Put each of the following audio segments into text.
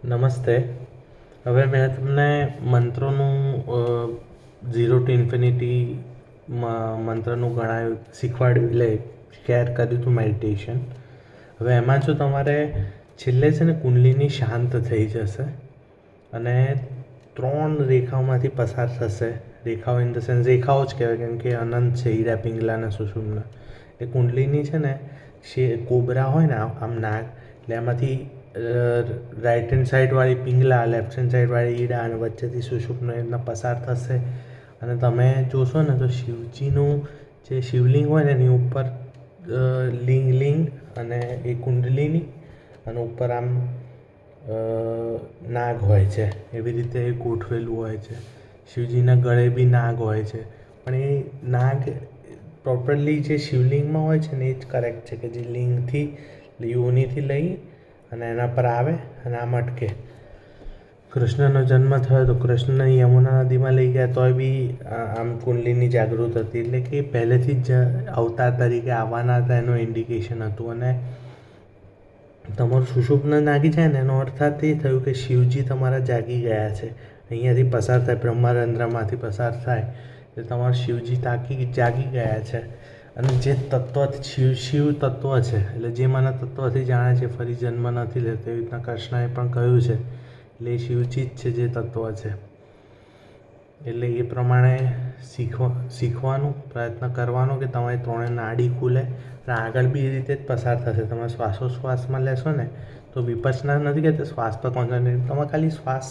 નમસ્તે. હવે મેં તમને મંત્રોનું 0 to ઇન્ફિનિટી મંત્રનું ગણાયું શીખવાડ્યું, એટલે શેર કર્યું હતું મેડિટેશન. હવે એમાં જો તમારે છેલ્લે છે ને કુંડલીની શાંત થઈ જશે અને 3 રેખાઓમાંથી પસાર થશે. રેખાઓ ઇન ધ સેન્સ રેખાઓ જ કહેવાય, કેમ કે અનંત છે, હીરા પિંગલા અને સુષુમ્ના. એ કુંડલીની છે ને કોબરા હોય ને આમ નાગ, એટલે એમાંથી રાઈટ હેન્ડ સાઈડવાળી પિંગલા, લેફ્ટ હેન્ડ સાઈડવાળી ઈડા અને વચ્ચેથી સુષુમ્નો એમના પસાર થશે. અને તમે જોશો ને તો શિવજીનું જે શિવલિંગ હોય ને એની ઉપર લિંગ અને એ કુંડલીની અને ઉપર આમ નાગ હોય છે, એવી રીતે એ ગોઠવેલું હોય છે. શિવજીના ગળે બી નાગ હોય છે, પણ એ નાગ પ્રોપરલી જે શિવલિંગમાં હોય છે ને એ જ કરેક્ટ છે, કે જે લિંગથી યોનિથી લઈ અને એના પર આવે અને આમ અટકે. કૃષ્ણનો જન્મ થયો તો કૃષ્ણને યમુના નદીમાં લઈ ગયા તોય બી આમ કુંડલીની જાગૃત હતી, એટલે કે પહેલેથી જ અવતાર તરીકે આવવાના હતા એનું ઇન્ડિકેશન હતું. અને તમારું સુષુપ્ન જાગી જાય ને એનો અર્થ એ થયું કે શિવજી તમારા જાગી ગયા છે. અહીંયાથી પસાર થાય, બ્રહ્મરંધ્રમાંથી પસાર થાય એટલે તમારા શિવજી જાગી ગયા છે. અને જે તત્વ શિવ તત્વ છે, એટલે જે મને તત્વથી જાણે છે, ફરી જન્મ નથી લેતો, એવી રીતના કૃષ્ણએ પણ કહ્યું છે. એટલે એ શિવજી જ છે જે તત્વ છે. એટલે એ પ્રમાણે શીખવાનું પ્રયત્ન કરવાનો કે તમારી 3 નાડી ખુલે અને આગળ બી એ રીતે જ પસાર થશે. તમે શ્વાસોશ્વાસમાં લેશો ને તો વિપස්සના નથી કહેતા, શ્વાસ પર કોન્સન્ટ્રેટ, તમે ખાલી શ્વાસ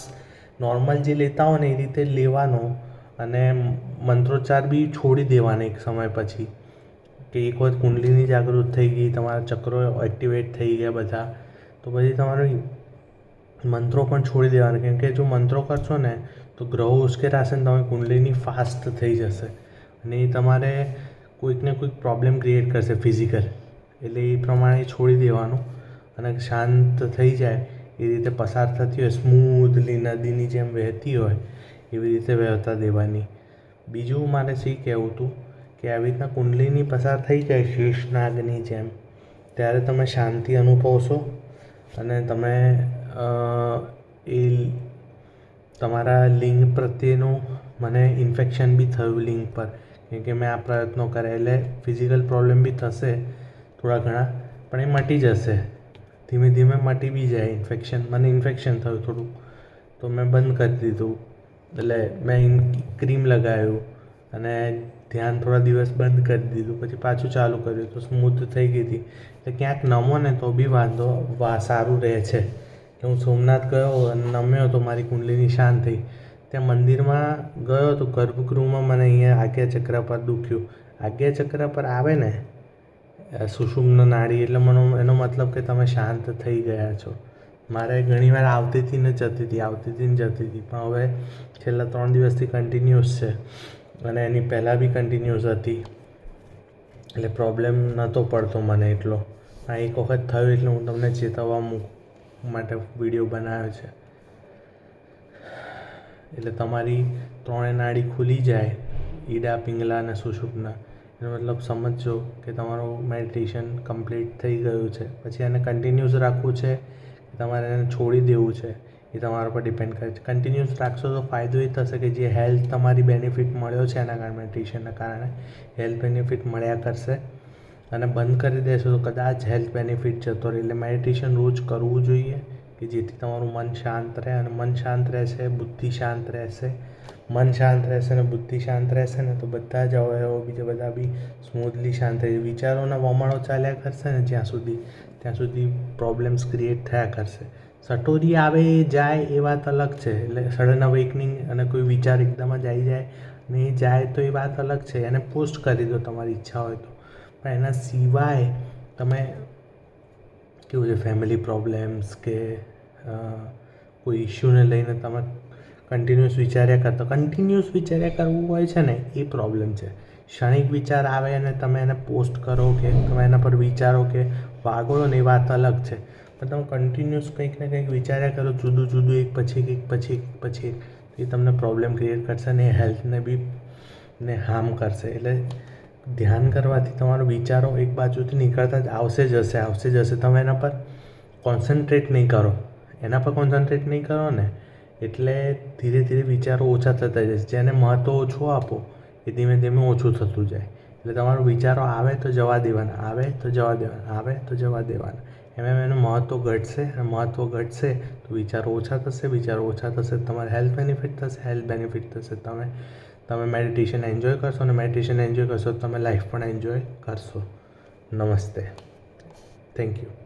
નોર્મલ જે લેતા હો ને એ રીતે લેવાનો અને મંત્રોચ્ચાર બી છોડી દેવાના એક સમય પછી. કે એક વખત કુંડલીની જાગૃત થઈ ગઈ, તમારા ચક્રો એક્ટિવેટ થઈ ગયા બધા, તો પછી તમારે મંત્રો પણ છોડી દેવાના. કેમ કે જો મંત્રો કરશો ને તો ગ્રહો ઉશ્કેરાશે ને તમે કુંડલીની ફાસ્ટ થઈ જશે અને એ તમારે કોઈક ને કોઈક પ્રોબ્લેમ ક્રિએટ કરશે ફિઝિકલ. એટલે એ પ્રમાણે છોડી દેવાનું અને શાંત થઈ જાય એ રીતે પસાર થતી હોય સ્મૂધલી નદીની જેમ વહેતી હોય એવી રીતે વહેતા દેવાની. બીજું મારે શું કહેવું હતું કે આવી રીતના કુંડલીની પસાર થઈ જાય શીર્ષનાગની જેમ, ત્યારે તમે શાંતિ અનુભવશો અને તમે એ તમારા લિંગ પ્રત્યેનું, મને ઇન્ફેક્શન બી થયું લિંગ પર, કેમ કે મેં આ પ્રયત્નો કર્યા. એટલે ફિઝિકલ પ્રોબ્લેમ બી થશે થોડા ઘણા, પણ એ મટી જશે ધીમે ધીમે, મટી બી જાય ઇન્ફેક્શન. મને ઇન્ફેક્શન થયું થોડું, તો મેં બંધ કરી દીધું. એટલે મેં ક્રીમ લગાવ્યું અને ધ્યાન થોડા દિવસ બંધ કરી દીધું, પછી પાછું ચાલુ કર્યું તો સ્મૂથ થઈ ગઈ હતી. એટલે ક્યાંક નમો ને તો બી સારું રહે છે. કે હું સોમનાથ ગયો અને નમ્યો તો મારી કુંડલીની શાંત થઈ. ત્યાં મંદિરમાં ગયો તો ગર્ભગૃહમાં મને અહીંયા આજ્ઞાચક્ર પર દુખ્યું. આજ્ઞાચક્ર પર આવે ને સુષુમ્ન નાડી એટલે એનો મતલબ કે તમે શાંત થઈ ગયા છો. મારે ઘણીવાર આવતી હતી ને જતી હતી, પણ હવે છેલ્લા 3 દિવસથી કન્ટિન્યુઅસ છે અને એની પહેલાં બી કન્ટિન્યુઅસ હતી. એટલે પ્રોબ્લેમ નહોતો પડતો મને એટલો. આ એક વખત થયું એટલે હું તમને ચેતવવા માટે વિડીયો બનાવ્યો છે. એટલે તમારી 3 નાડી ખુલી જાય, ઈડા, પિંગલા અને સુષુમ્ના, એનો મતલબ સમજો કે તમારું મેડિટેશન કમ્પ્લીટ થઈ ગયું છે. પછી એને કન્ટિન્યુઅસ રાખવું છે કે તમારે એને છોડી દેવું છે, એ તમારા પર ડિપેન્ડ કરે છે. કન્ટિન્યુઅસ રાખશો તો ફાયદો એ થશે કે જે હેલ્થ તમારી બેનિફિટ મળ્યો છે એના કારણે, મેડિટેશનના કારણે હેલ્થ બેનિફિટ મળ્યા કરશે. અને બંધ કરી દેશો તો કદાચ હેલ્થ બેનિફિટ જતો રહે. એટલે મેડિટેશન રોજ કરવું જોઈએ કે જેથી તમારું મન શાંત રહે, અને મન શાંત રહેશે, બુદ્ધિ શાંત રહેશે. મન શાંત રહેશે અને બુદ્ધિ શાંત રહેશે ને તો બધા જ અવયવો બીજા બધા બી સ્મૂથલી શાંત થઈ જાય. વિચારોના વમળો ચાલ્યા કરશે ને ત્યાં સુધી પ્રોબ્લેમ્સ ક્રિએટ થયા કરશે. સટોરી આવે જાય એ વાત અલગ છે, એટલે સડન અવેકનિંગ અને કોઈ વિચાર એકદમ જ આવી જાય ને એ જાય તો એ વાત અલગ છે, એને પોસ્ટ કરી દો તમારી ઈચ્છા હોય તો. પણ એના સિવાય તમે કેવું છે, ફેમિલી પ્રોબ્લેમ્સ કે કોઈ ઇશ્યુને લઈને તમે કન્ટિન્યુઅસ વિચાર્યા કરવું હોય છે ને એ પ્રોબ્લેમ છે. ક્ષણિક વિચાર આવે અને તમે એને પોસ્ટ કરો કે તમે એના પર વિચારો કે વાગોળો ને એ વાત અલગ છે. પણ તમે કન્ટિન્યુઅસ કંઈક ને કંઈક વિચાર્યા કરો જુદું એક પછી એક, એ તમને પ્રોબ્લેમ ક્રિએટ કરશે ને એ હેલ્થને બી ને હાર્મ કરશે. એટલે ધ્યાન કરવાથી તમારા વિચારો એક બાજુથી નીકળતા જ આવશે જ હશે. તમે એના પર કોન્સન્ટ્રેટ નહીં કરો, એના પર કોન્સન્ટ્રેટ નહીં કરો ને એટલે ધીરે ધીરે વિચારો ઓછા થતા જશે. જેને મહત્ત્વ ઓછું આપો એ ધીમે ધીમે ઓછું થતું જાય. એટલે તમારું વિચારો આવે તો જવા દેવાના, આવે તો જવા દેવાના, આવે તો જવા દેવાના. એનું મહત્ત્વ ઘટશે, અને મહત્ત્વ ઘટશે તો વિચારો ઓછા થશે, વિચારો ઓછા થશે તમારે હેલ્થ બેનિફિટ થશે, હેલ્થ બેનિફિટ થશે તમે મેડિટેશન એન્જોય કરશો, અને મેડિટેશન એન્જોય કરશો તો તમે લાઈફ પણ એન્જોય કરશો. નમસ્તે. Thank you.